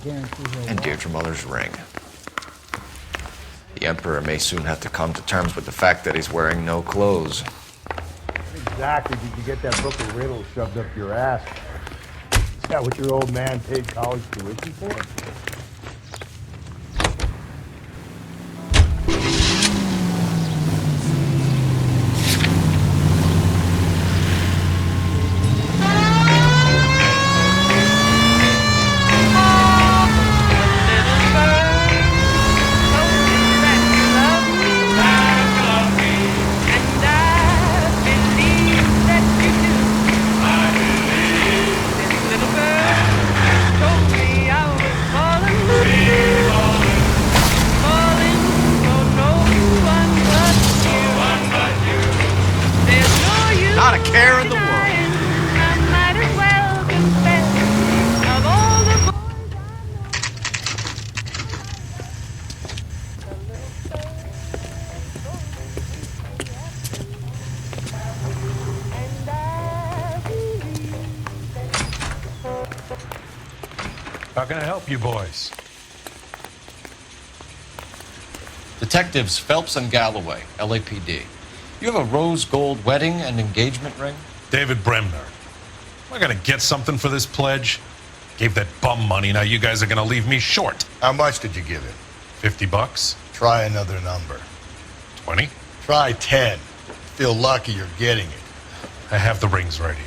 And Deirdre Muller's ring. The Emperor may soon have to come to terms with the fact that he's wearing no clothes. Exactly did you get that book of riddles shoved up your ass? Is that what your old man paid college tuition for? Not a care in the world. How can I help you boys? Detectives Phelps and Galloway, LAPD. You have a rose gold wedding and engagement ring? David Bremner. Am I gonna get something for this pledge? Gave that bum money, now you guys are gonna leave me short. How much did you give it? $50? Try another number. 20? Try 10. Feel lucky you're getting it. I have the rings right here.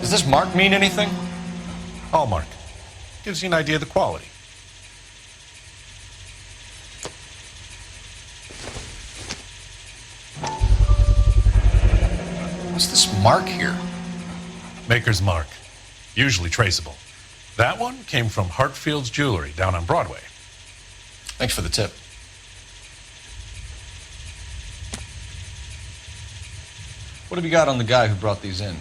Does this mark mean anything? Hallmark. Gives you an idea of the quality. What's this mark here? Maker's mark. Usually traceable. That one came from Hartfield's Jewelry down on Broadway. Thanks for the tip. What have you got on the guy who brought these in?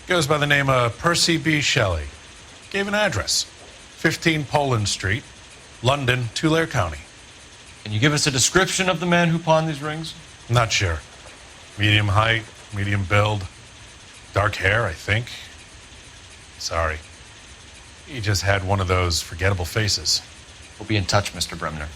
Goes by the name of Percy B. Shelley. Gave an address. 15 Poland Street, London, Tulare County. Can you give us a description of the man who pawned these rings? Not sure. Medium height, medium build. Dark hair, I think. Sorry. He just had one of those forgettable faces. We'll be in touch, Mr. Bremner.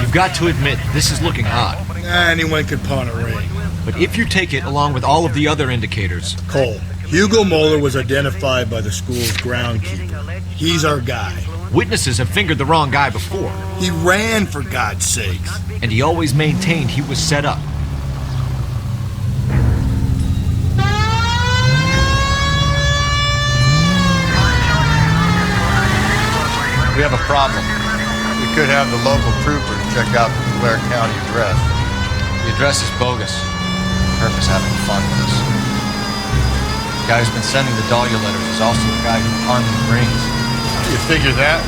You've got to admit, this is looking odd. Anyone could pawn a ring. But if you take it along with all of the other indicators... Cole, Hugo Moeller was identified by the school's groundkeeper. He's our guy. Witnesses have fingered the wrong guy before. He ran, for God's sakes. And he always maintained he was set up. We have a problem. We could have the local troopers check out the Tulare County address. The address is bogus. Herb is having fun with us. The guy who's been sending the Dahlia letters is also the guy who pawned the rings. You figure that?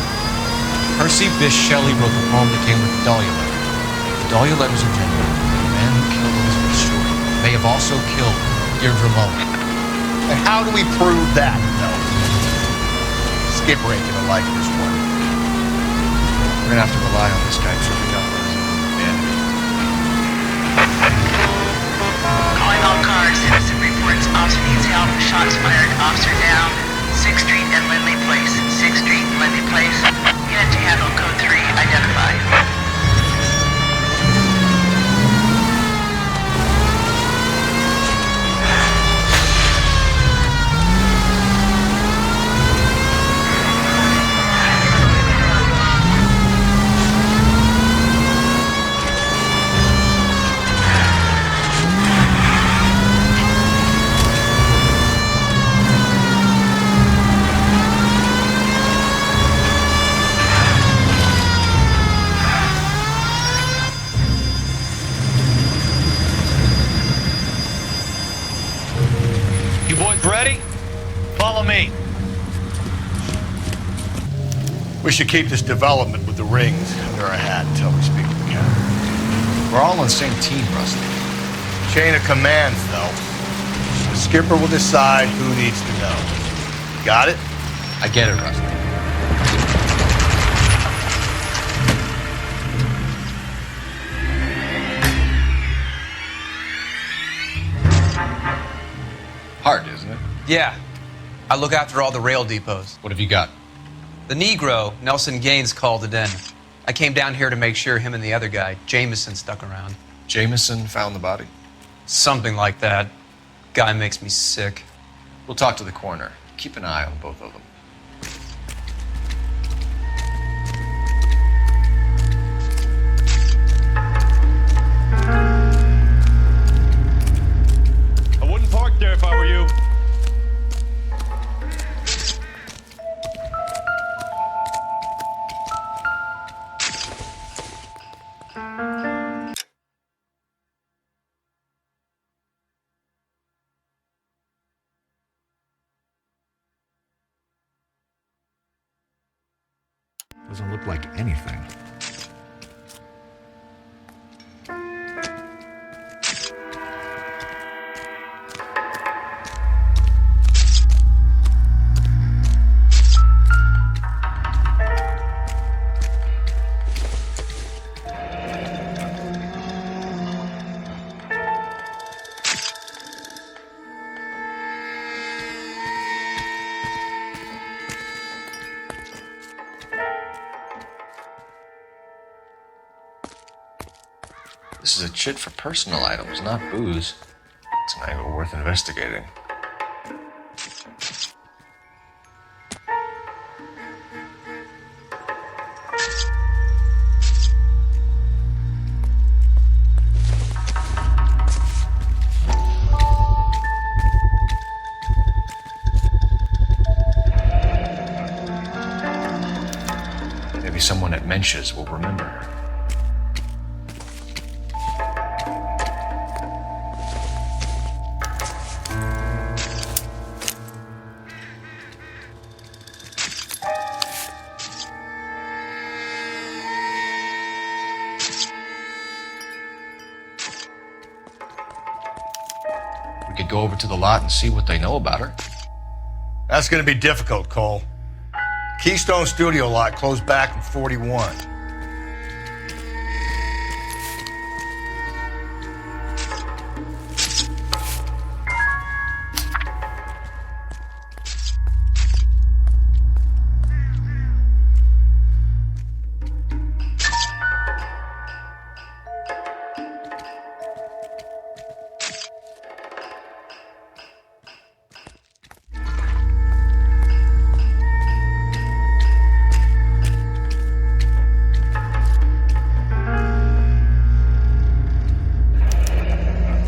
Percy Bysshe Shelley wrote the poem that came with the Dahlia letter. The Dahlia letters are genuine. The man who killed Elizabeth Short may have also killed Deirdre Mullen. And how do we prove that? No. Skipper ain't gonna like this one. We're gonna have to rely on this guy tripping up us. Calling all cars, citizen reports officer needs help, shots fired, officer down, 6th Street and Lindley Place. 6th Street, Lindley Place. Unit to handle code 3, identified. boys ready? Follow me. We should keep this development with the rings under our hat until we speak to the captain. We're all on the same team, Rusty. Chain of commands, though. The skipper will decide who needs to know. Got it? I get it, Rusty. Hard, isn't it? Yeah. I look after all the rail depots. What have you got? The Negro, Nelson Gaines, called it in. I came down here to make sure him and the other guy, Jameson, stuck around. Jameson found the body? Something like that. Guy makes me sick. We'll talk to the coroner. Keep an eye on both of them. I wouldn't park there if I were you. Doesn't look like anything. This is a chit for personal items, not booze. It's an angle worth investigating. Maybe someone at Mensch's will remember her. We could go over to the lot and see what they know about her. That's gonna be difficult, Cole. Keystone Studio lot closed back in 41.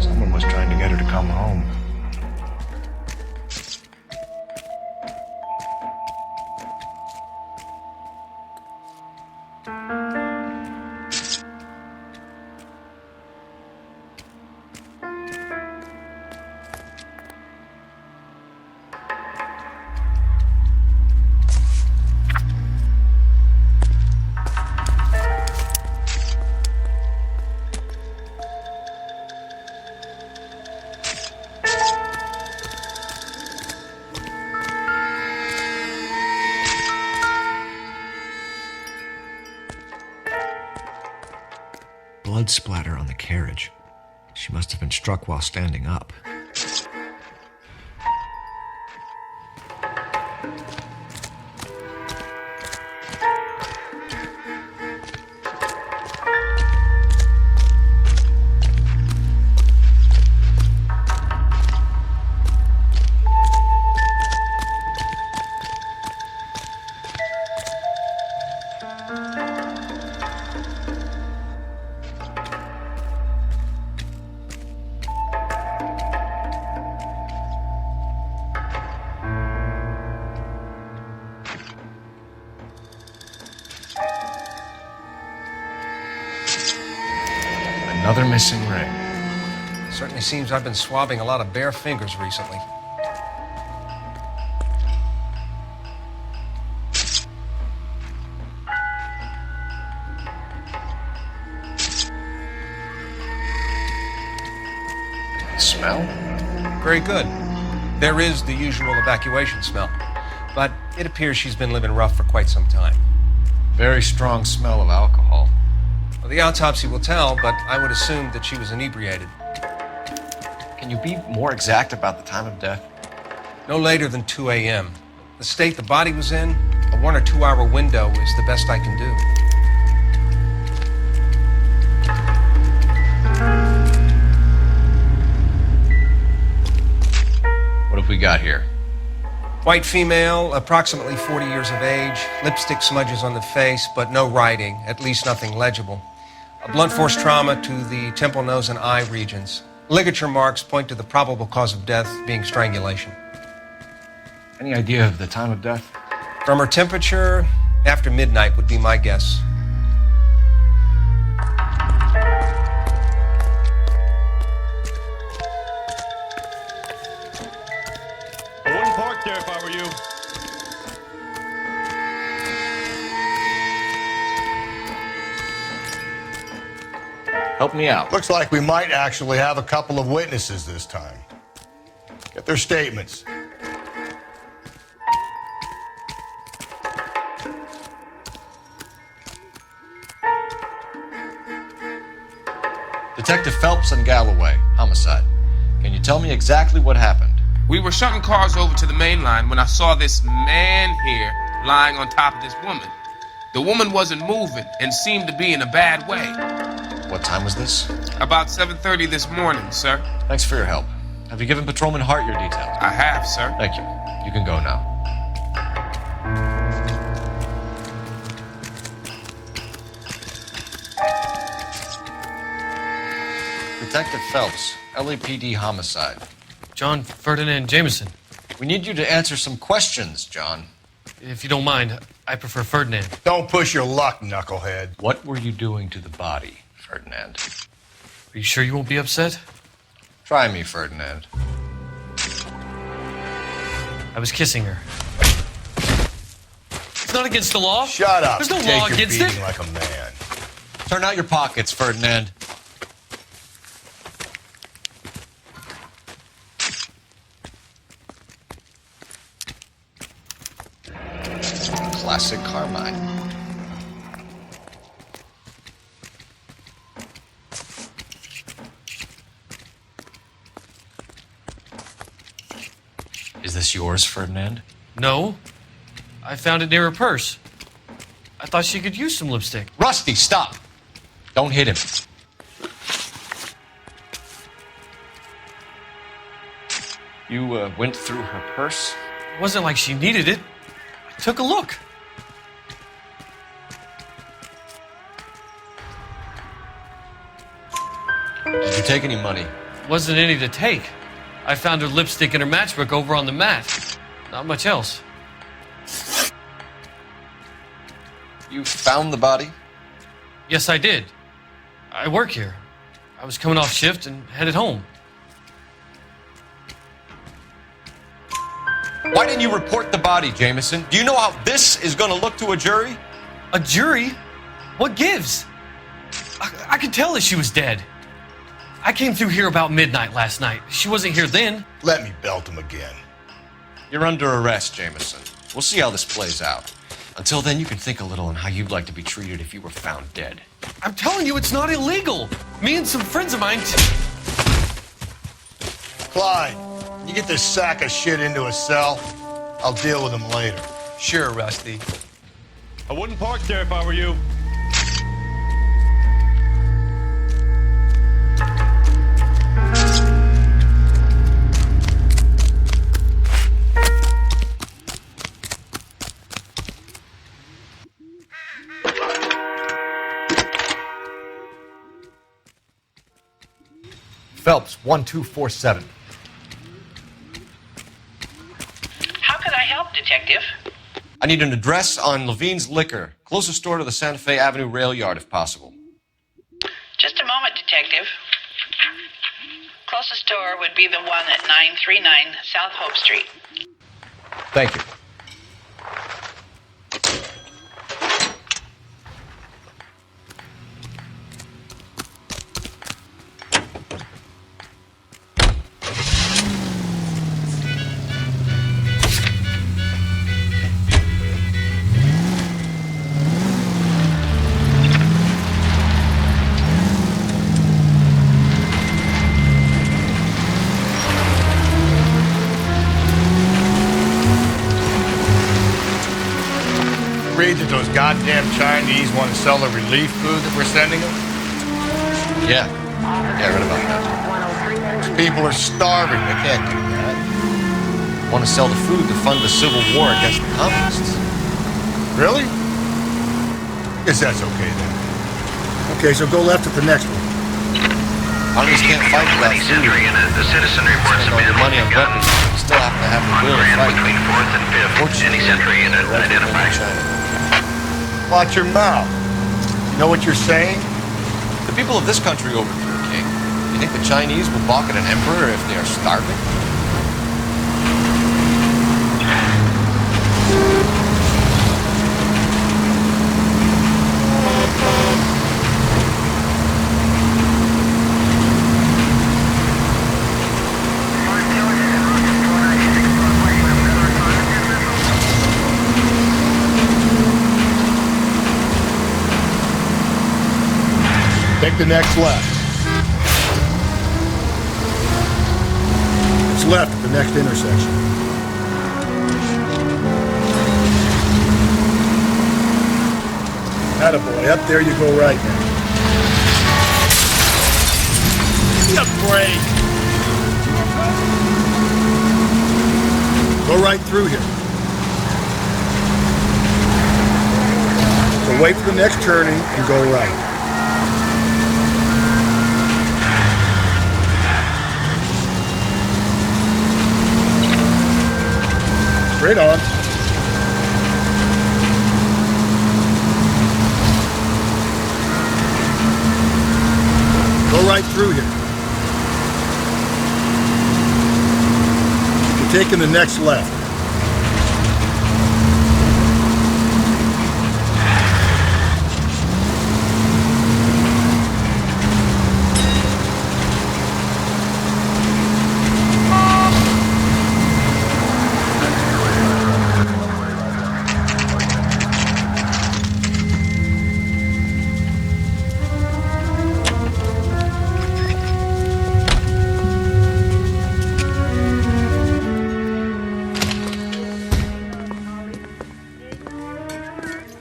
Someone was trying to get her to come home. Blood splatter on the carriage. She must have been struck while standing up. Another missing ring. Certainly seems I've been swabbing a lot of bare fingers recently. smell? Very good. There is the usual evacuation smell, but it appears she's been living rough for quite some time. Very strong smell of alcohol. Well, the autopsy will tell, but I would assume that she was inebriated. Can you be more exact about the time of death? No later than 2 a.m. The state the body was in, a 1 or 2 hour window is the best I can do. What have we got here? White female, approximately 40 years of age, lipstick smudges on the face, but no writing, at least nothing legible. A blunt force trauma to the temple, nose, and eye regions. Ligature marks point to the probable cause of death being strangulation. Any idea of the time of death? From her temperature, after midnight would be my guess. I wouldn't park there if I were you. Help me out. Looks like we might actually have a couple of witnesses this time. Get their statements. Detective Phelps and Galloway, homicide. Can you tell me exactly what happened? We were shutting cars over to the main line when I saw this man here lying on top of this woman. The woman wasn't moving and seemed to be in a bad way. What time was this? About 7:30 this morning, sir. Thanks for your help. Have you given Patrolman Hart your details? I have, sir. Thank you. You can go now. Detective Phelps, LAPD homicide. John Ferdinand Jameson. We need you to answer some questions, John. If you don't mind, I prefer Ferdinand. Don't push your luck, knucklehead. What were you doing to the body, Ferdinand? Are you sure you won't be upset? Try me, Ferdinand. I was kissing her. It's not against the law. Shut up. There's no Take law your against beating it. like a man. Turn out your pockets, Ferdinand. Classic Carmine. Is this yours, Ferdinand? No. I found it near her purse. I thought she could use some lipstick. Rusty, stop! Don't hit him. You went through her purse? It wasn't like she needed it. I took a look. Did you take any money? Wasn't any to take. I found her lipstick and her matchbook over on the mat. Not much else. You found the body? Yes, I did. I work here. I was coming off shift and headed home. Why didn't you report the body, Jameson? Do you know how this is going to look to a jury? A jury? What gives? I could tell that she was dead. I came through here about midnight last night. She wasn't here then. Let me belt him again. You're under arrest, Jameson. We'll see how this plays out. Until then, you can think a little on how you'd like to be treated if you were found dead. I'm telling you, it's not illegal. Me and some friends of mine... Clyde, you get this sack of shit into a cell. I'll deal with him later. Sure, Rusty. I wouldn't park there if I were you. Phelps, 1247. How can I help, Detective? I need an address on Levine's Liquor. Closest store to the Santa Fe Avenue rail yard, if possible. Just a moment, Detective. Closest store would be the one at 939 South Hope Street. Thank you. read that those goddamn Chinese want to sell the relief food that we're sending them? Yeah, I read about that. These people are starving. They can't do that. Want to sell the food to fund the civil war against the communists. Really? Guess that's okay then. Okay, so go left at the next one. Armies can't fight without food. The citizen reports Spend all your money on weapons. You still have to have the will to fight. between 4th and 5th. Any Sentry unit identified. Watch your mouth. You know what you're saying? The people of this country overthrew a king. You think the Chinese will balk at an emperor if they are starving? Take the next left. It's left at the next intersection. Attaboy, up there you go right now. You break. Go right through here. So wait for the next turning and go right. Straight on. Go right through here. You're taking the next left.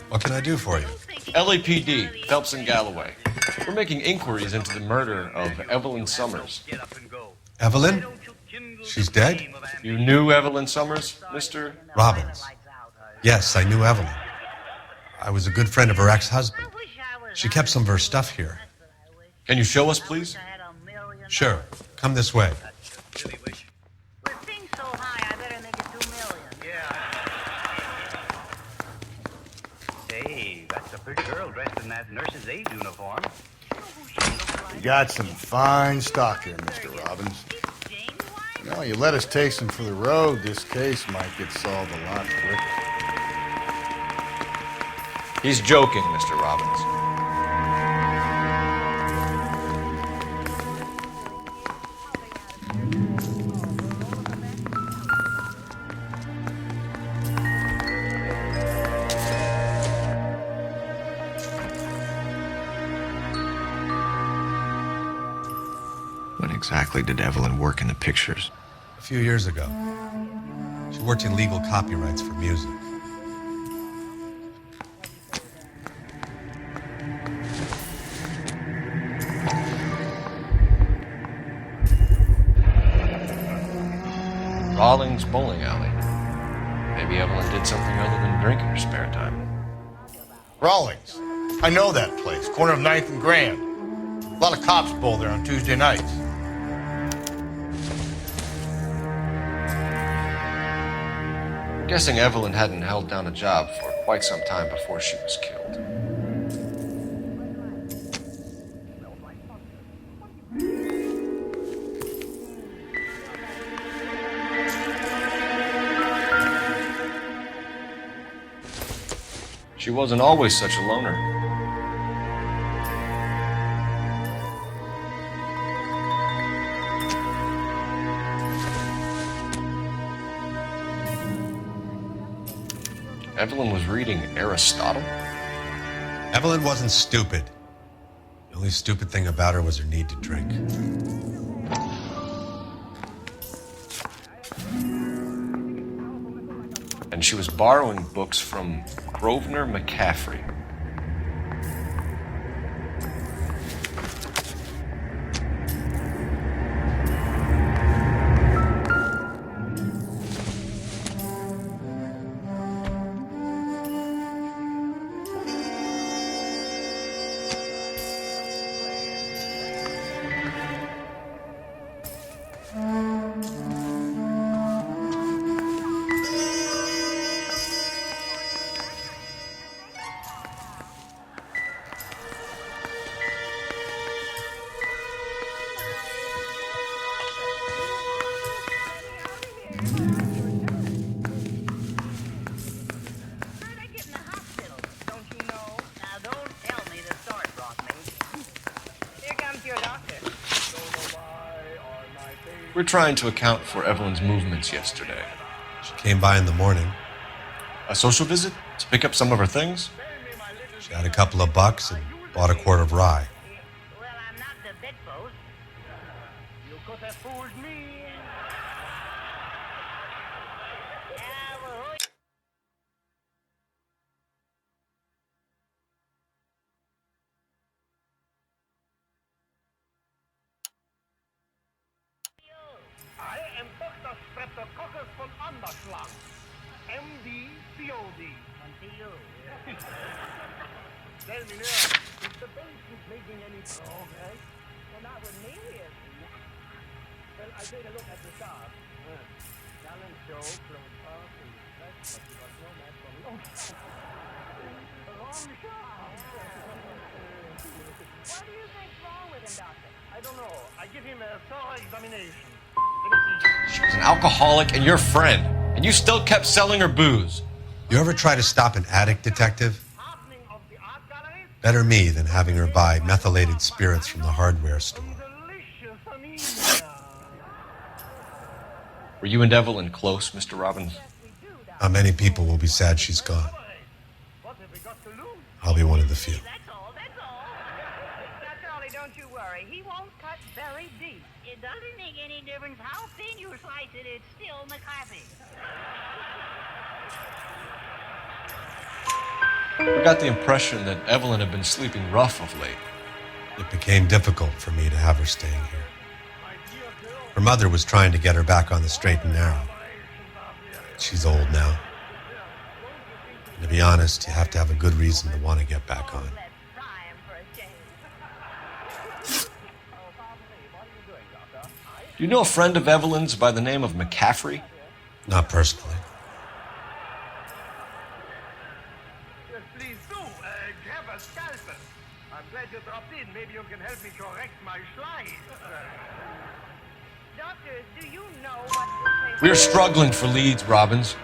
What can I do for you? LAPD, Phelps and Galloway. We're making inquiries into the murder of Evelyn Summers. Evelyn? She's dead? You knew Evelyn Summers, Mr. Robbins. Yes, I knew Evelyn. I was a good friend of her ex-husband. She kept some of her stuff here. Can you show us, please? Sure. Come this way. Hey, that's a pretty girl dressed in that nurse's aide uniform. You got some fine stock here, Mr. Robbins. You know, you let us take some for the road, this case might get solved a lot quicker. He's joking, Mr. Robbins. When exactly did Evelyn work in the pictures? A few years ago. She worked in legal copyrights for music. Rawlings Bowling Alley. Maybe Evelyn did something other than drink in her spare time. Rawlings. I know that place. Corner of 9th and Grand. A lot of cops bowl there on Tuesday nights. I'm guessing Evelyn hadn't held down a job for quite some time before she was killed. She wasn't always such a loner. Evelyn was reading Aristotle? Evelyn wasn't stupid. The only stupid thing about her was her need to drink. And she was borrowing books from Grosvenor McCaffrey. We're trying to account for Evelyn's movements yesterday. She came by in the morning. A social visit to pick up some of her things? She had a couple of bucks and bought a quart of rye. Well, I'm not the bedpost. You could have fooled me. I am Dr. Streptococcus von Anderschlag, MD, COD. Tell me now, is the patient making any progress? Well, not with me, is he? Well, I take a look at the chart. Talent show, close up, and fresh, but you got no match for me. Oh, wrong chart. What do you think's wrong with him, Doctor? I don't know. I give him a thorough examination. She was an alcoholic and your friend, and you still kept selling her booze. You ever try to stop an addict, detective? Better me than having her buy methylated spirits from the hardware store. Were you and Evelyn close, Mr. Robbins? How many people will be sad she's gone? I'll be one of the few. Charlie, don't you worry. He won't cut very deep. It doesn't make any difference how thin you slice it. It's still McCarthy. We got the impression that Evelyn had been sleeping rough of late. It became difficult for me to have her staying here. Her mother was trying to get her back on the straight and narrow. She's old now. And to be honest, you have to have a good reason to want to get back on. Do you know a friend of Evelyn's by the name of McCaffrey? Not personally. Yes, please do. Grab a scalpel. I'm glad you dropped in. Maybe you can help me correct my slide. Doctors, do you know what this We're struggling for leads, Robbins.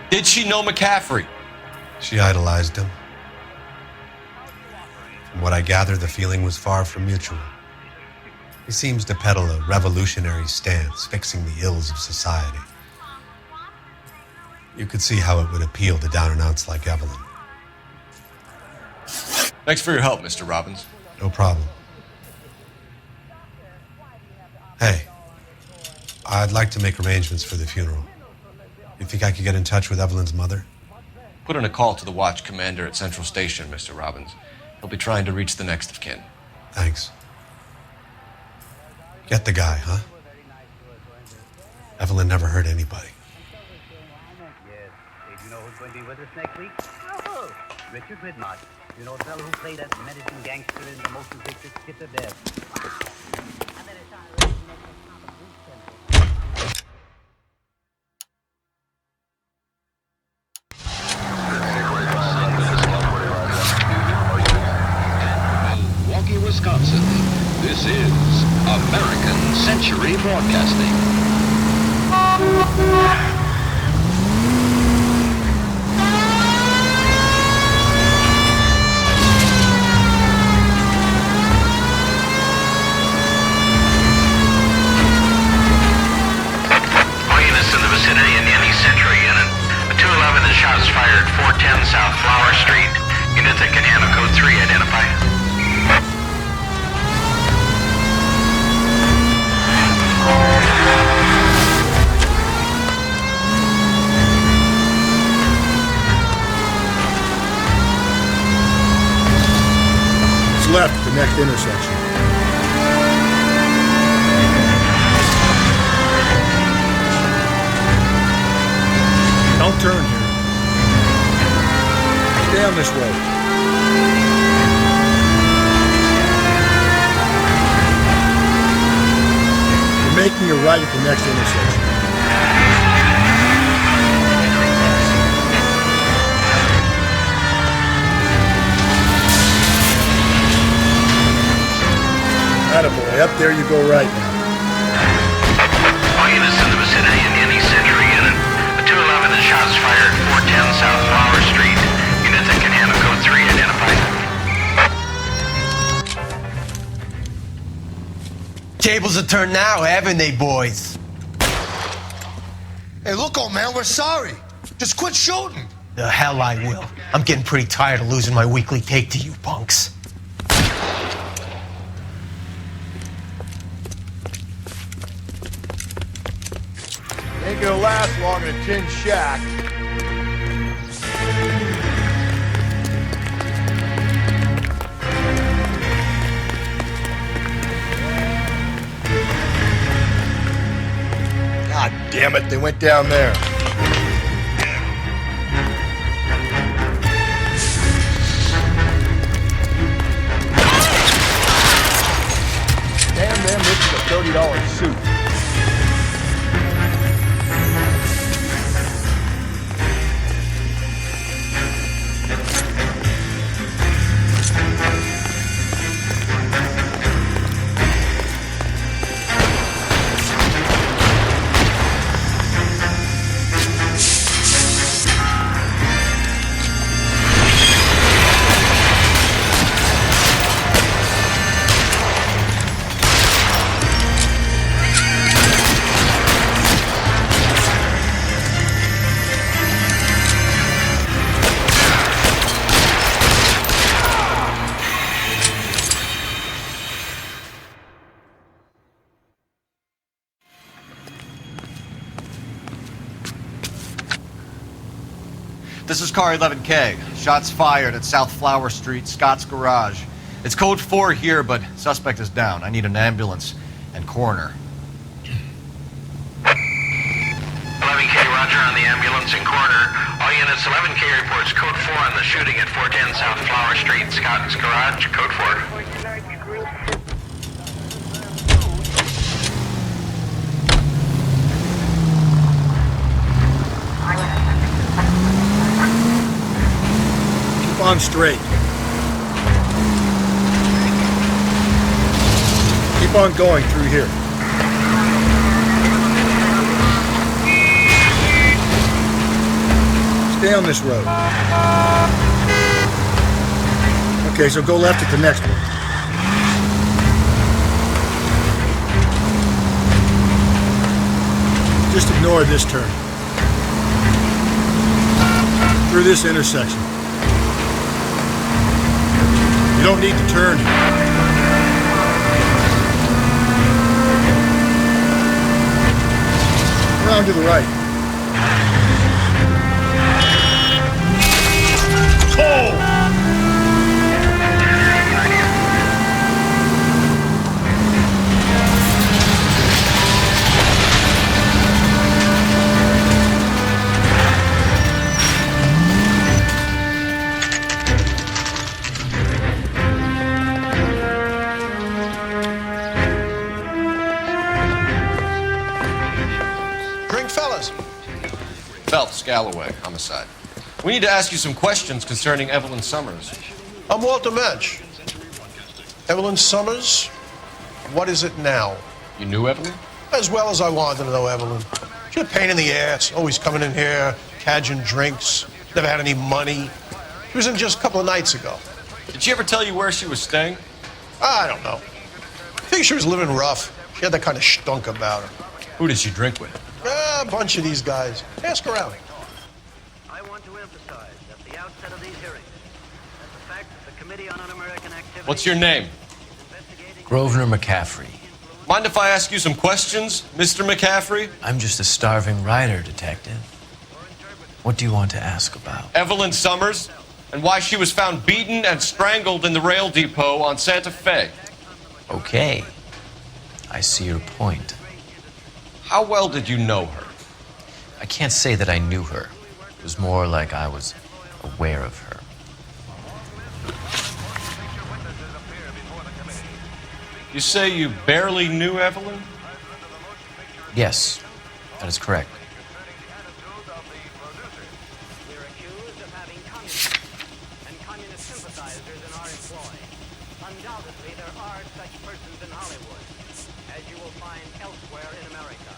Did she know McCaffrey? She idolized him. From what I gather, the feeling was far from mutual. He seems to peddle a revolutionary stance, fixing the ills of society. You could see how it would appeal to down-and-outs like Evelyn. Thanks for your help, Mr. Robbins. No problem. Hey, I'd like to make arrangements for the funeral. You think I could get in touch with Evelyn's mother? Put in a call to the watch commander at Central Station, Mr. Robbins. He'll be trying to reach the next of kin. Thanks. Get the guy, huh? Evelyn never hurt anybody. Yes. Did you know who's going to be with us next week? Oh, Richard Widmark. You know the fellow who played that medicine gangster in the motion picture Skip of Death. Wow. I better start arranging next comic book temple. Milwaukee, Wisconsin. This is American Century Broadcasting. In the vicinity in any Century unit. A 211 and shots fired 410 South Flower Street. Units that can handle code 3 identify. next intersection. Don't turn here. Stay on this road. You're making a right at the next intersection. Attaboy, up there you go right now. All units in the vicinity in any Century unit. A 211 and shots fired 410 South Flower Street. Units that can handle code 3 identified. Tables are turned now, haven't they, boys? Hey, look, old man, we're sorry. Just quit shooting. The hell I will. I'm getting pretty tired of losing my weekly take to you punks. Ain't gonna last long in a tin shack. God damn it, they went down there. Damn them, this is a $30 suit. This is car 11K. Shots fired at South Flower Street, Scott's Garage. It's code 4 here, but suspect is down. I need an ambulance and coroner. 11K, roger on the ambulance and coroner. All units, 11K reports code 4 on the shooting at 410 South Flower Street, Scott's Garage, code 4. Keep on straight. Keep on going through here. Stay on this road. Okay, so go left at the next one. Just ignore this turn. Through this intersection. You don't need to turn here. Around to the right. Cole! Phelps, Galloway, homicide. We need to ask you some questions concerning Evelyn Summers. I'm Walter Mensch. Evelyn Summers? What is it now? You knew Evelyn? As well as I wanted to know Evelyn. She's a pain in the ass, always coming in here, cadging drinks, never had any money. She was in just a couple of nights ago. Did she ever tell you where she was staying? I don't know. I think she was living rough. She had that kind of stunk about her. Who did she drink with? A bunch of these guys. Ask around. I want to emphasize at the outset of these hearings that the fact that the Committee on Un-American Activity... What's your name? Grosvenor McCaffrey. Mind if I ask you some questions, Mr. McCaffrey? I'm just a starving writer, Detective. What do you want to ask about? Evelyn Summers? and why she was found beaten and strangled in the rail depot on Santa Fe. Okay. I see your point. How well did you know her? I can't say that I knew her. It was more like I was aware of her. You say you barely knew Evelyn? Yes, that is correct. We're accused of having communists and communist sympathizers in our employ. Undoubtedly, there are such persons in Hollywood, as you will find elsewhere in America.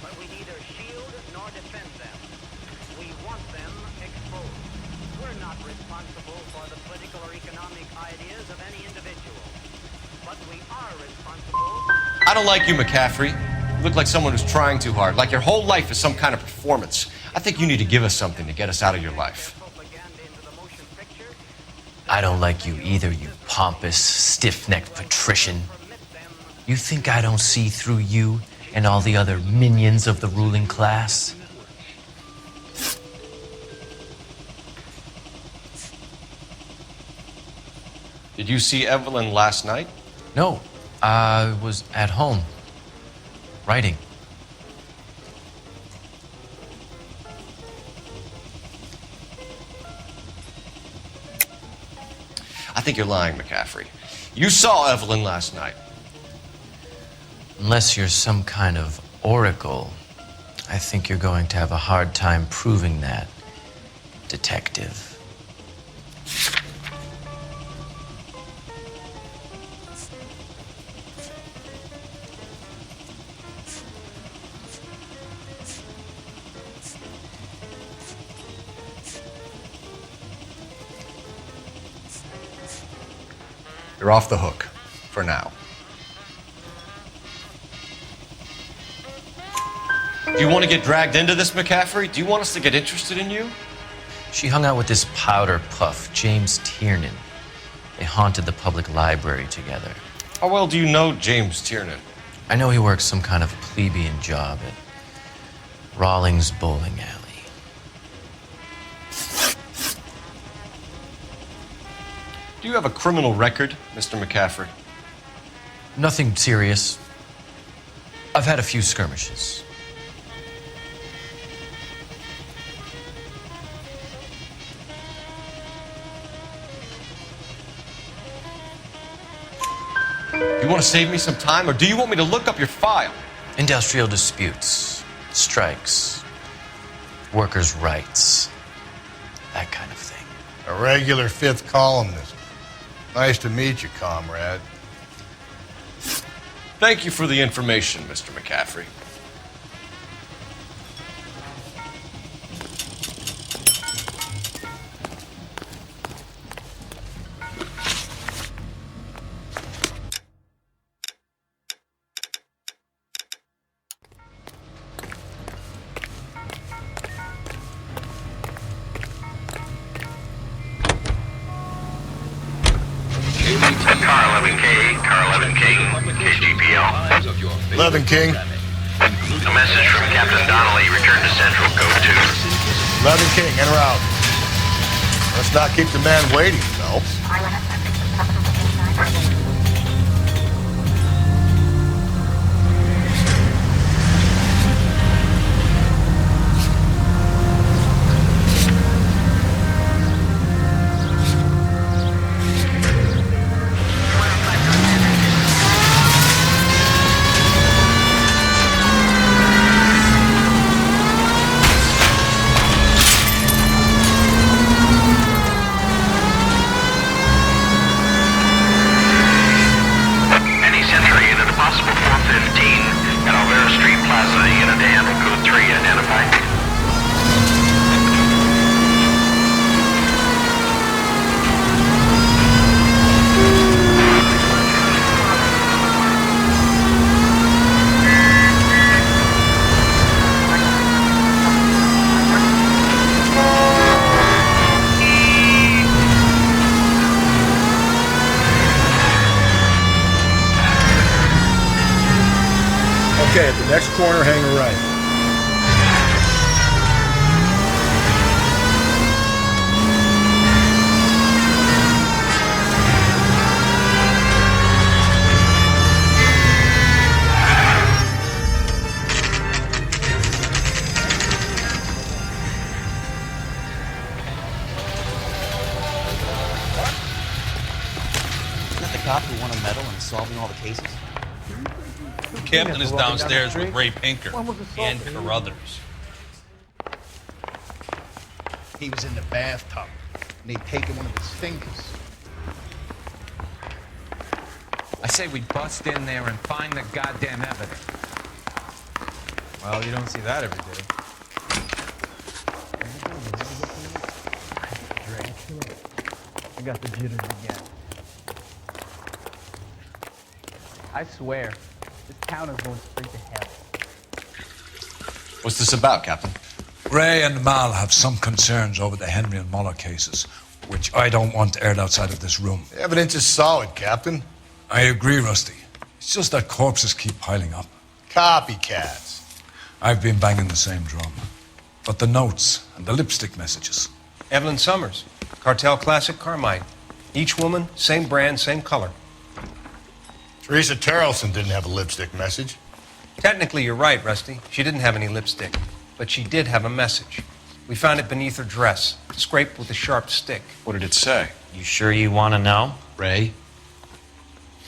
But we neither shield nor defend them. We want them exposed. We're not responsible for the political or economic ideas of any individual. But we are responsible. I don't like you, McCaffrey. You look like someone who's trying too hard, like your whole life is some kind of performance. I think you need to give us something to get us out of your life. I don't like you either, you pompous, stiff-necked patrician. You think I don't see through you and all the other minions of the ruling class? Did you see Evelyn last night? No, I was at home, writing. I think you're lying, McCaffrey. You saw Evelyn last night. Unless you're some kind of oracle, I think you're going to have a hard time proving that, detective. You're off the hook, for now. Do you want to get dragged into this, McCaffrey? Do you want us to get interested in you? She hung out with this powder puff, James Tiernan. They haunted the public library together. How well do you know James Tiernan? I know he works some kind of plebeian job at Rawlings Bowling Alley. Do you have a criminal record, Mr. McCaffrey? Nothing serious. I've had a few skirmishes. Do you want to save me some time, or do you want me to look up your file? Industrial disputes, strikes, workers' rights, that kind of thing. A regular fifth columnist. Nice to meet you, comrade. Thank you for the information, Mr. McCaffrey. Car 11K, Car 11K, KGPL. 11 King. A message from Captain Donnelly. Return to Central, Code 2. 11 King, en route. Let's not keep the man waiting, Phelps. Okay, at the next corner, hang a right. cop who won a medal in solving all the cases? Captain is downstairs with Ray Pinker and Carruthers. He was in the bathtub, and they'd taken one of his fingers. I say we bust in there and find the goddamn evidence. Well, you don't see that every day. I got the jitters again. I swear, this town is going straight to hell. What's this about, Captain? Ray and Mal have some concerns over the Henry and Muller cases, which I don't want aired outside of this room. The evidence is solid, Captain. I agree, Rusty. It's just that corpses keep piling up. Copycats. I've been banging the same drum. But the notes and the lipstick messages. Evelyn Summers, Cartel Classic Carmine. Each woman, same brand, same color. Teresa Terrelson didn't have a lipstick message. Technically, you're right, Rusty. She didn't have any lipstick. But she did have a message. We found it beneath her dress, scraped with a sharp stick. What did it say? You sure you want to know? Ray?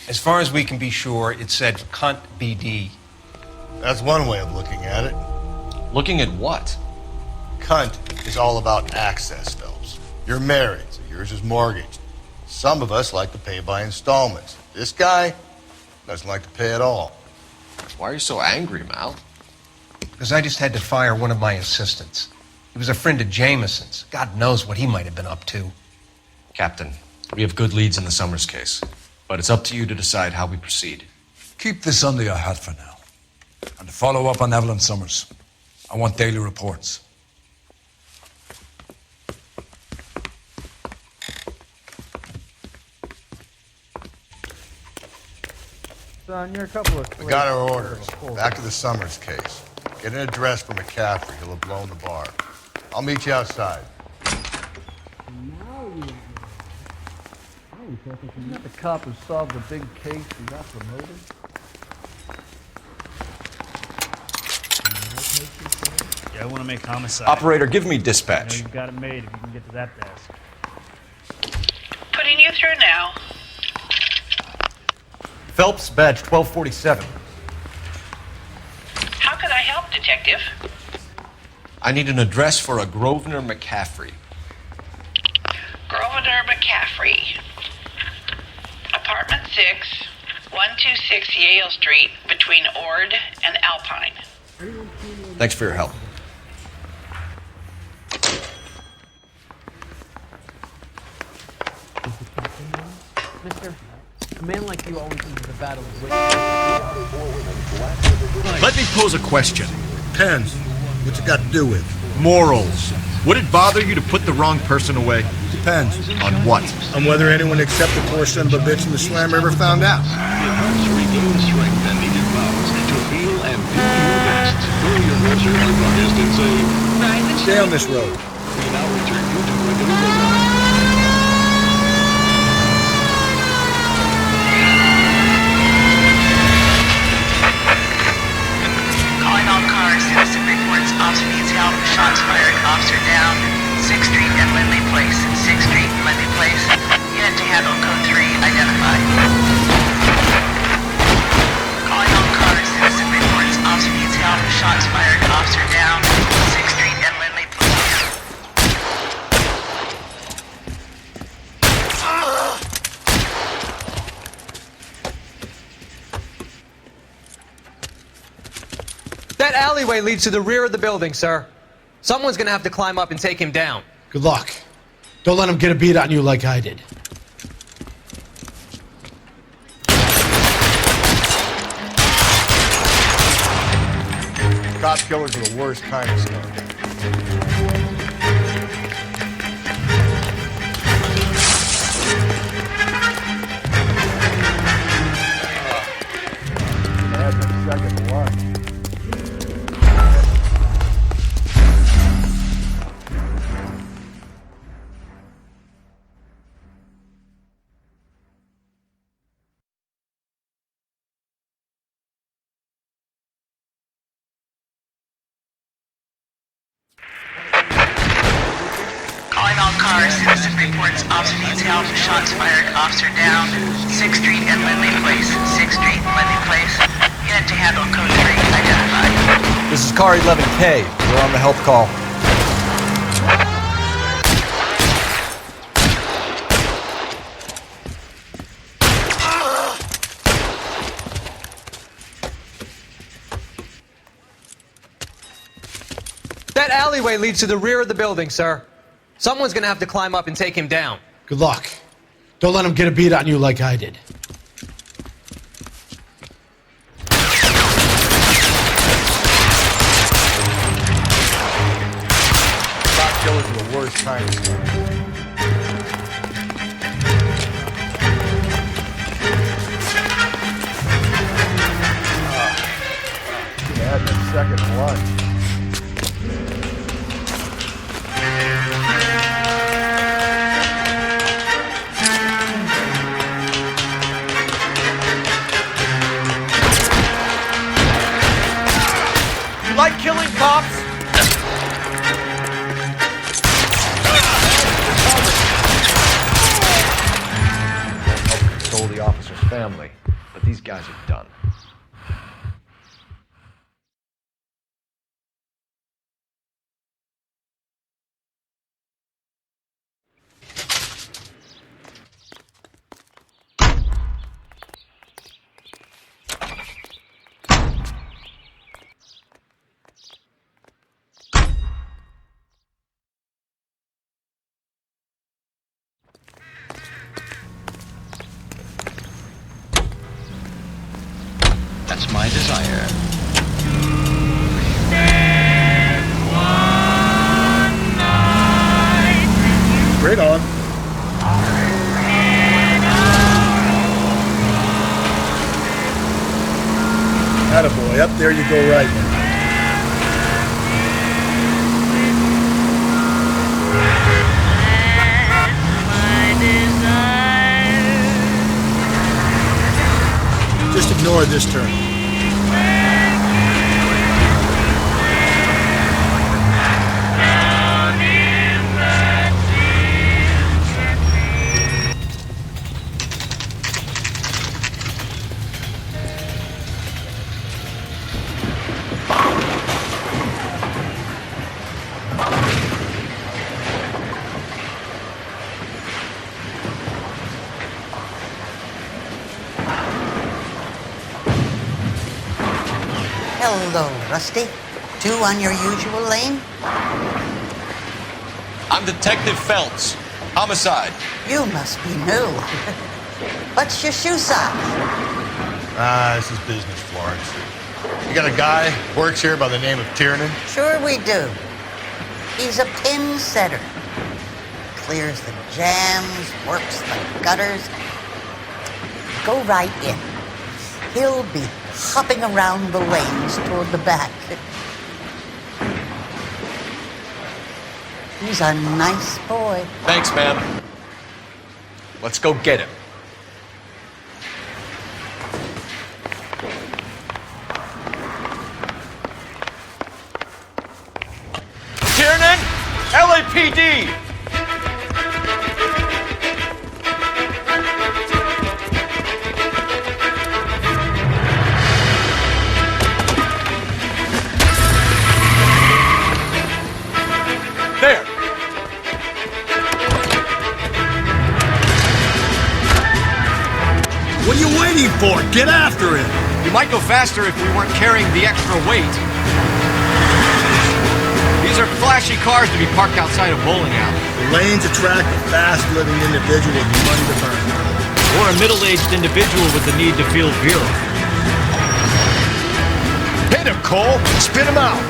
As far as we can be sure, it said cunt BD. That's one way of looking at it. Looking at what? Cunt is all about access, Phelps. You're married, so yours is mortgaged. Some of us like to pay by installments. This guy doesn't like to pay at all. Why are you so angry, Mal? Because I just had to fire one of my assistants. He was a friend of Jameson's. God knows what he might have been up to. Captain, we have good leads in the Summers case, but it's up to you to decide how we proceed. Keep this under your hat for now. And to follow up on Evelyn Summers, I want daily reports. Son, you're a couple of... We got our orders. Back to the Summers case. Get an address for McCaffrey. He'll have blown the bar. I'll meet you outside. Isn't that the cop who solved the big case and got promoted? Yeah, I want to make homicide. Operator, give me I know dispatch. you've got it made if you can get to that desk. Putting you through now. Phelps, badge 1247. How can I help, Detective? I need an address for a Grosvenor McCaffrey. Grosvenor McCaffrey. Apartment 6, 126 Yale Street, between Ord and Alpine. Thanks for your help. Mister, a man like you always enters the battle with... Let me pose a question. Depends. What's it got to do with? Morals. Would it bother you to put the wrong person away? Depends. On what? On whether anyone except the poor son of a bitch in the slammer ever found out. Regain strength and needed powers to heal and do your best. Throw your measure of a distance aid. Stay on this road. We now return you to regular business. Calling all cars, citizen reports, officer needs help, shots fired, officer down, 6th Street and Lindley Place, 6th Street and Lindley Place, unit to handle, code 3, identified. Calling all cars, citizen reports, officer needs help, shots fired, officer down, 6th Street and Lindley Place. That alleyway leads to the rear of the building, sir. Someone's gonna have to climb up and take him down. Good luck. Don't let him get a beat on you like I did. Cop killers are the worst kind of stuff. Second one. all cars. Citizen reports officer needs help. Shots fired. Officer down. 6th Street and Lindley Place. 6th Street and Lindley Place. Unit to handle code 3 identified. This is car 11K. We're on the help call. That alleyway leads to the rear of the building, sir. Someone's gonna have to climb up and take him down. Good luck. Don't let him get a beat on you like I did. Cop killers are the worst kind of stuff. Yeah, that second lunch. Like killing cops? Help console the officer's family, but these guys are done. That's my desire. Straight on. Attaboy, up there you go right now. Just ignore this turn. Hello, Rusty. 2 on your usual lane? I'm Detective Phelps. Homicide. You must be new. What's your shoe size? This is business, Florence. You got a guy who works here by the name of Tiernan? Sure we do. He's a pin setter. Clears the jams, works the gutters. Go right in. He'll be hopping around the lanes toward the back. He's a nice boy. Thanks, ma'am. Let's go get him. Tiernan! LAPD! There! What are you waiting for? Get after him! You might go faster if we weren't carrying the extra weight. These are flashy cars to be parked outside a bowling alley. The lanes attract a fast-living individual with money to burn. Or a middle-aged individual with the need to feel virile. Hit him, Cole! Spit him out!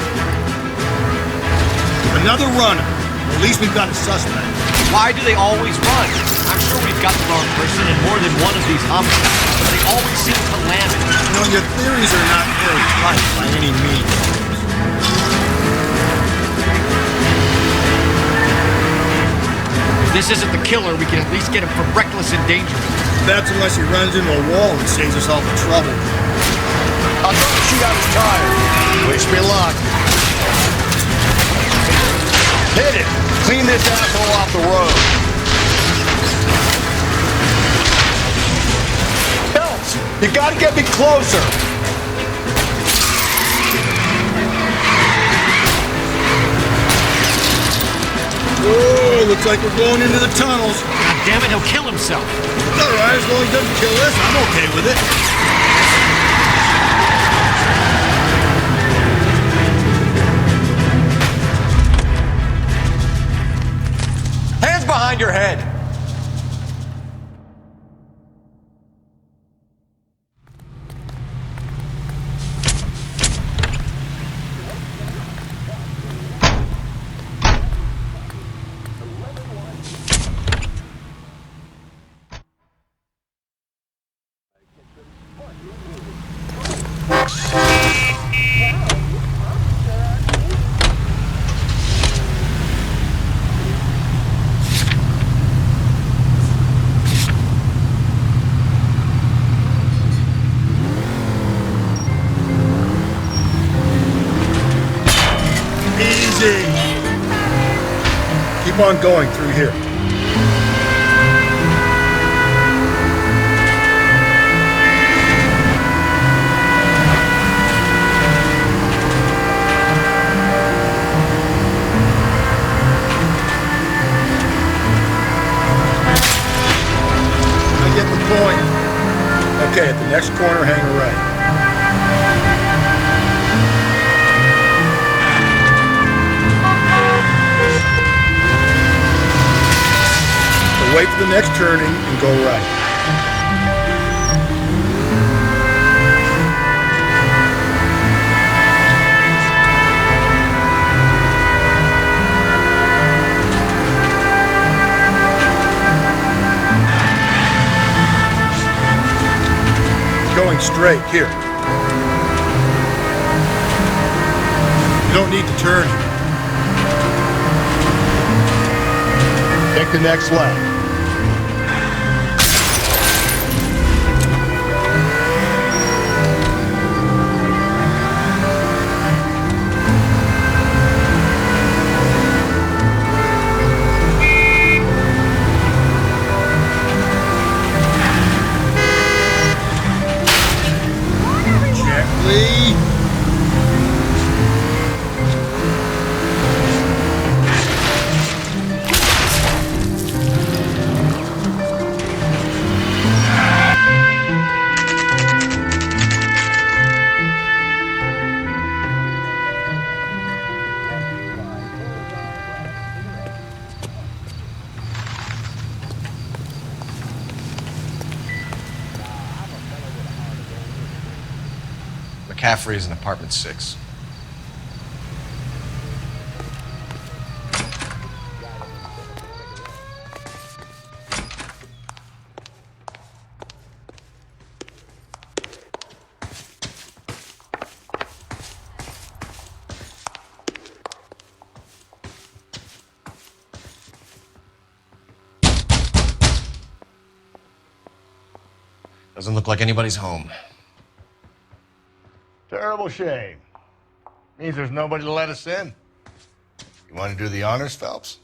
Another runner. At least we've got a suspect. Why do they always run? I'm sure we've got the wrong person in more than one of these homicides, but they always seem to land it. You know, your theories are not very tight by any means. If this isn't the killer, we can at least get him for reckless endangerment. That's unless he runs into a wall and saves us all the trouble. I'll try to shoot out his tire. Wish me luck. Hit it! Clean this asshole off the road. Phelps, you gotta get me closer. Whoa, looks like we're going into the tunnels. God damn it, he'll kill himself. It's all right, as long as he doesn't kill us, I'm okay with it. Hands behind your head. Easy. Keep on going through here. I get the point. Okay, at the next corner, hang a right. Wait for the next turning and go right. Going straight, here. You don't need to turn here. Take the next left. Gently. McCaffrey is in apartment 6. Doesn't look like anybody's home. Terrible shame. Means there's nobody to let us in. You want to do the honors, Phelps?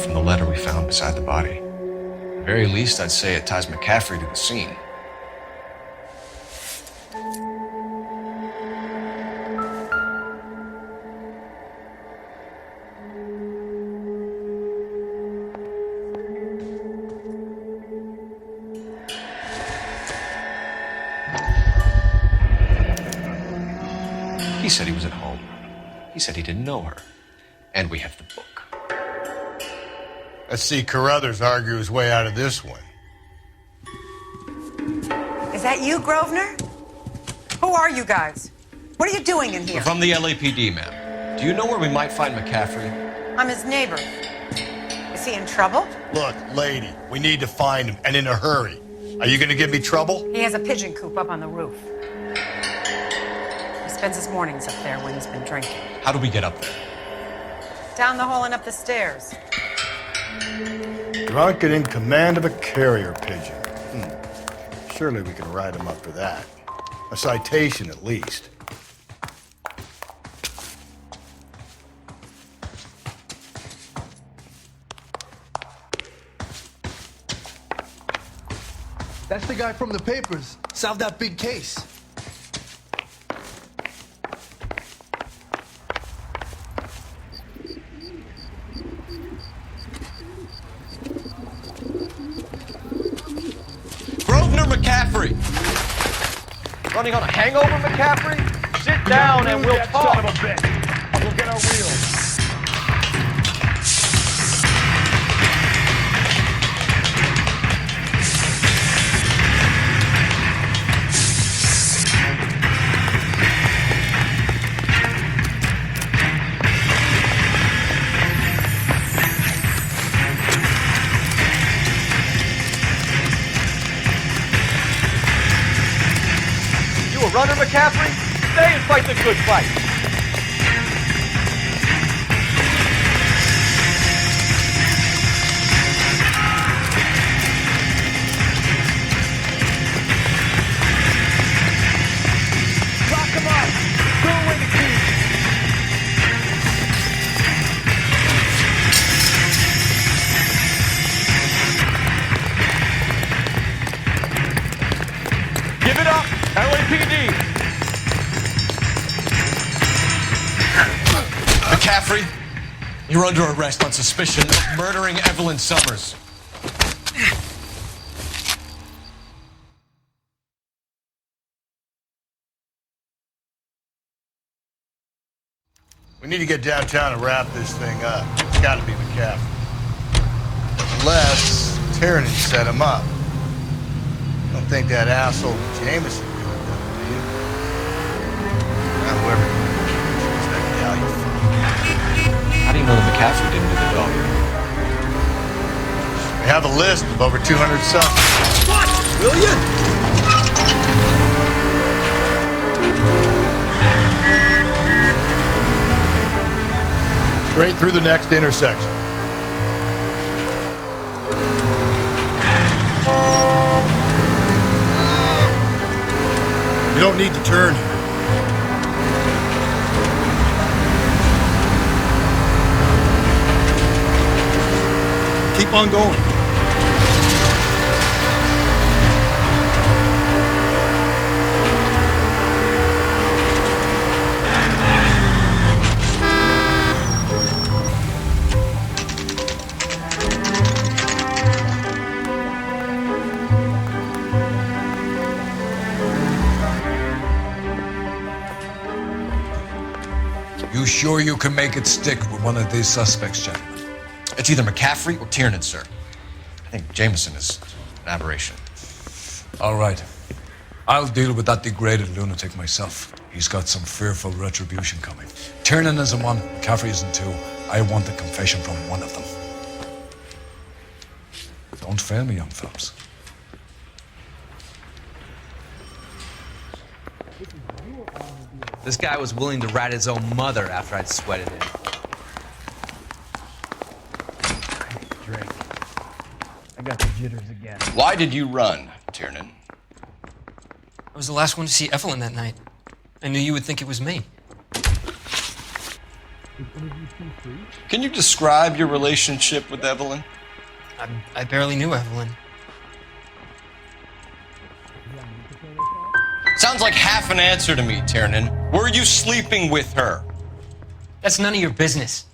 From the letter we found beside the body. At the very least, I'd say it ties McCaffrey to the scene. He said he was at home. He said he didn't know her. And we have the book. Let's see Carruthers argue his way out of this one. Is that you, Grosvenor? Who are you guys? What are you doing in here? We're from the LAPD, ma'am. Do you know where we might find McCaffrey? I'm his neighbor. Is he in trouble? Look, lady, we need to find him, and in a hurry. Are you gonna give me trouble? He has a pigeon coop up on the roof. He spends his mornings up there when he's been drinking. How do we get up there? Down the hall and up the stairs. Drunk and in command of a carrier pigeon. Surely we can write him up for that. A citation, at least. That's the guy from the papers. Solved that big case. Grosvenor McCaffrey! Running on a hangover, McCaffrey? Sit down and we'll talk. Son of a bitch. We'll get our wheels. Runner, McCaffrey, stay and fight the good fight. Lock him up. Throw away the key. Give it up, LAPD. McCaffrey, you're under arrest on suspicion of murdering Evelyn Summers. We need to get downtown and wrap this thing up. It's gotta be McCaffrey. Unless Tiernan set him up. Don't think that asshole Jameson could have done it, do you? However, it's that gal you found. How do you know that McCaffrey didn't do the dog? We have a list of over 200 suspects. What? Will you? Straight through the next intersection. You don't need to turn here. Keep on going. You sure you can make it stick with one of these suspects, gentlemen? It's either McCaffrey or Tiernan, sir. I think Jameson is an aberration. All right. I'll deal with that degraded lunatic myself. He's got some fearful retribution coming. Tiernan isn't one, McCaffrey isn't two. I want a confession from one of them. Don't fail me, young fellows. This guy was willing to rat his own mother after I'd sweated him. Drink. I got the jitters again. Why did you run, Tiernan? I was the last one to see Evelyn that night. I knew you would think it was me. Can you describe your relationship with Evelyn? I barely knew Evelyn. Sounds like half an answer to me, Tiernan. Were you sleeping with her? That's none of your business.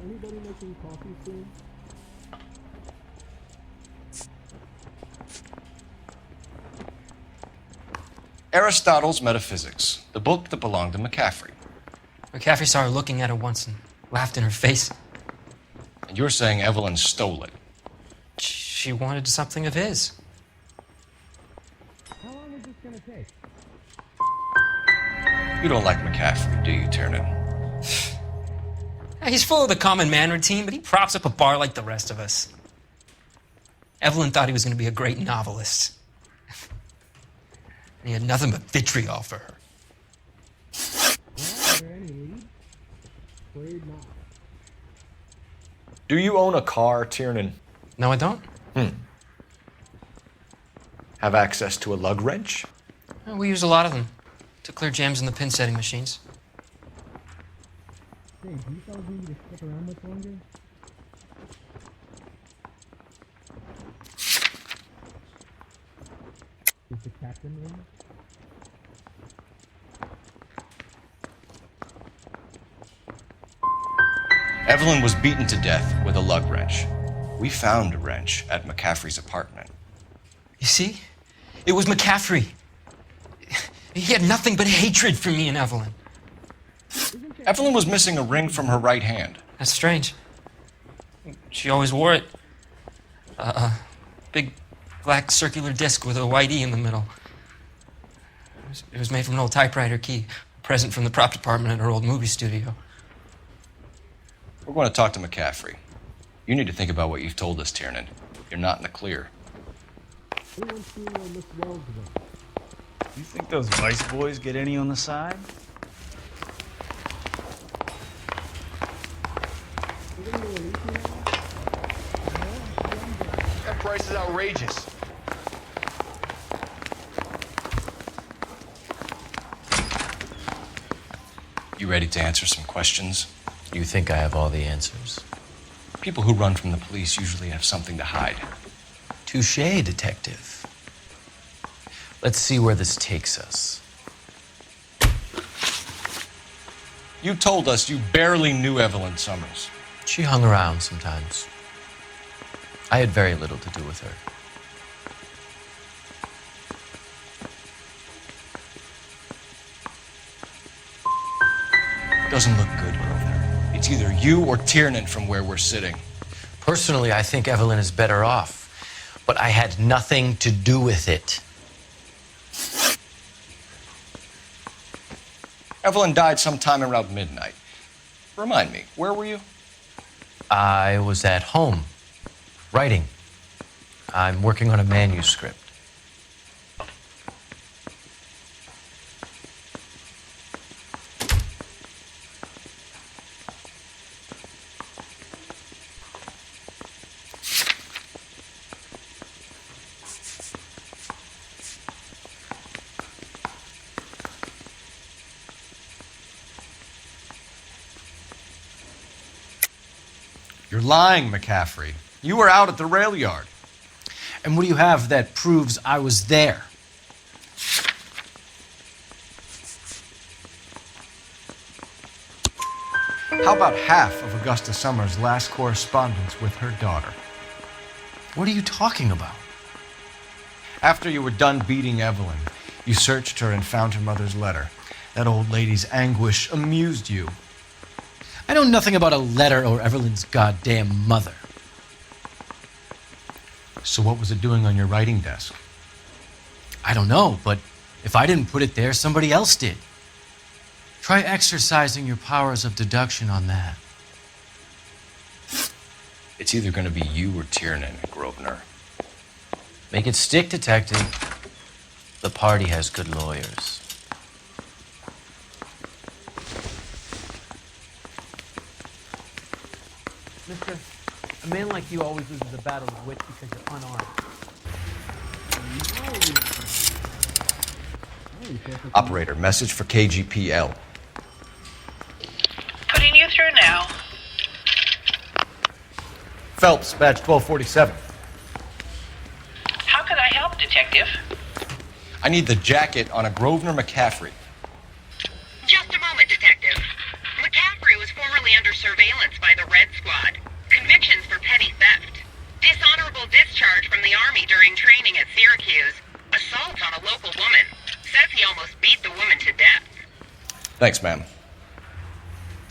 anybody making coffee soon? Aristotle's Metaphysics, the book that belonged to McCaffrey. McCaffrey saw her looking at it once and laughed in her face. And you're saying Evelyn stole it? She wanted something of his. How long is this gonna take? You don't like McCaffrey, do you, Tiernan? He's full of the common man routine, but he props up a bar like the rest of us. Evelyn thought he was going to be a great novelist. And he had nothing but vitriol for her. Are there any leads? Afraid not. Do you own a car, Tiernan? No, I don't. Have access to a lug wrench? We use a lot of them to clear jams in the pin setting machines. Hey, do you fellas need me to stick around much longer? Is the captain in? Evelyn was beaten to death with a lug wrench. We found a wrench at McCaffrey's apartment. You see? It was McCaffrey. He had nothing but hatred for me and Evelyn. Evelyn was missing a ring from her right hand. That's strange. She always wore it. Big black circular disc with a white E in the middle. It was made from an old typewriter key, a present from the prop department at her old movie studio. We're going to talk to McCaffrey. You need to think about what you've told us, Tiernan. You're not in the clear. You think those Vice boys get any on the side? That price is outrageous. You ready to answer some questions? You think I have all the answers? People who run from the police usually have something to hide. Touché, detective. Let's see where this takes us. You told us you barely knew Evelyn Summers. She hung around sometimes. I had very little to do with her. Doesn't look good, Grosvenor. It's either you or Tiernan from where we're sitting. Personally, I think Evelyn is better off, but I had nothing to do with it. Evelyn died sometime around midnight. Remind me, where were you? I was at home, writing. I'm working on a manuscript. You're lying, McCaffrey. You were out at the rail yard. And what do you have that proves I was there? How about half of Augusta Summers' last correspondence with her daughter? What are you talking about? After you were done beating Evelyn, you searched her and found her mother's letter. That old lady's anguish amused you. I know nothing about a letter or Evelyn's goddamn mother. So what was it doing on your writing desk? I don't know, but if I didn't put it there, somebody else did. Try exercising your powers of deduction on that. It's either going to be you or Tiernan, Grosvenor. Make it stick, detective. The party has good lawyers. Mister, a man like you always loses a battle of wit because you're unarmed. Operator, message for KGPL. Putting you through now. Phelps, badge 1247. How could I help, Detective? I need the jacket on a Grosvenor McCaffrey. Just a moment, Detective. McCaffrey was formerly under surveillance by the Red Squad. Convictions for petty theft. Dishonorable discharge from the Army during training at Syracuse. Assault on a local woman. Says he almost beat the woman to death. Thanks, ma'am.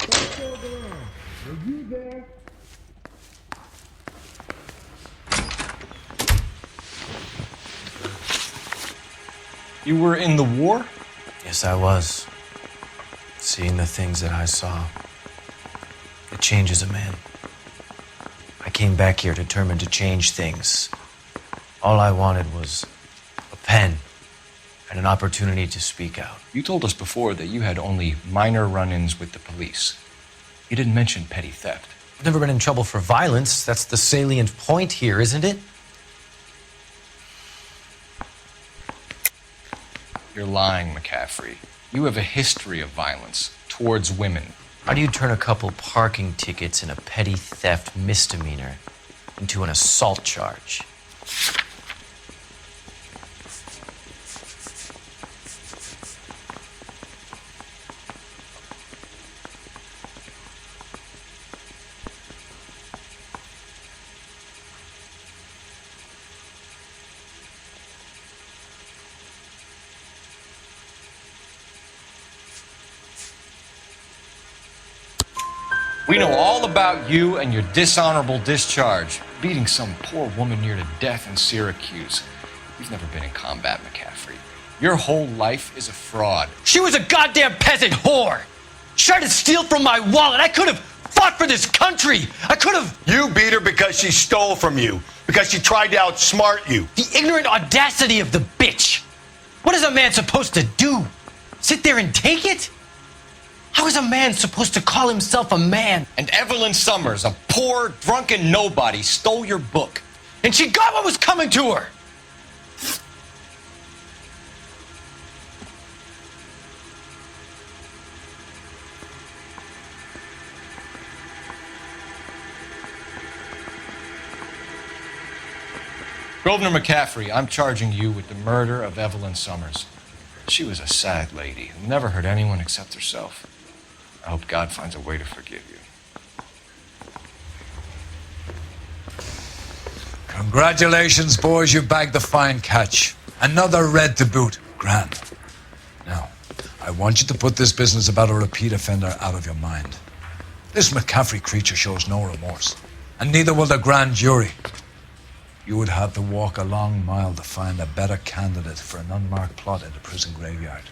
Are you there? You were in the war? Yes, I was. Seeing the things that I saw, it changes a man. I came back here determined to change things. All I wanted was a pen and an opportunity to speak out. You told us before that you had only minor run-ins with the police. You didn't mention petty theft. I've never been in trouble for violence. That's the salient point here, isn't it? You're lying, McCaffrey. You have a history of violence towards women. How do you turn a couple parking tickets and a petty theft misdemeanor into an assault charge? We know all about you and your dishonorable discharge, beating some poor woman near to death in Syracuse. You've never been in combat, McCaffrey. Your whole life is a fraud. She was a goddamn peasant whore! She tried to steal from my wallet. I could have fought for this country. I could have... You beat her because she stole from you, because she tried to outsmart you. The ignorant audacity of the bitch. What is a man supposed to do? Sit there and take it? How is a man supposed to call himself a man? And Evelyn Summers, a poor, drunken nobody, stole your book. And she got what was coming to her. Grosvenor McCaffrey, I'm charging you with the murder of Evelyn Summers. She was a sad lady who never hurt anyone except herself. I hope God finds a way to forgive you. Congratulations, boys. You bagged the fine catch. Another red to boot. Grand. Now, I want you to put this business about a repeat offender out of your mind. This McCaffrey creature shows no remorse, and neither will the grand jury. You would have to walk a long mile to find a better candidate for an unmarked plot in the prison graveyard.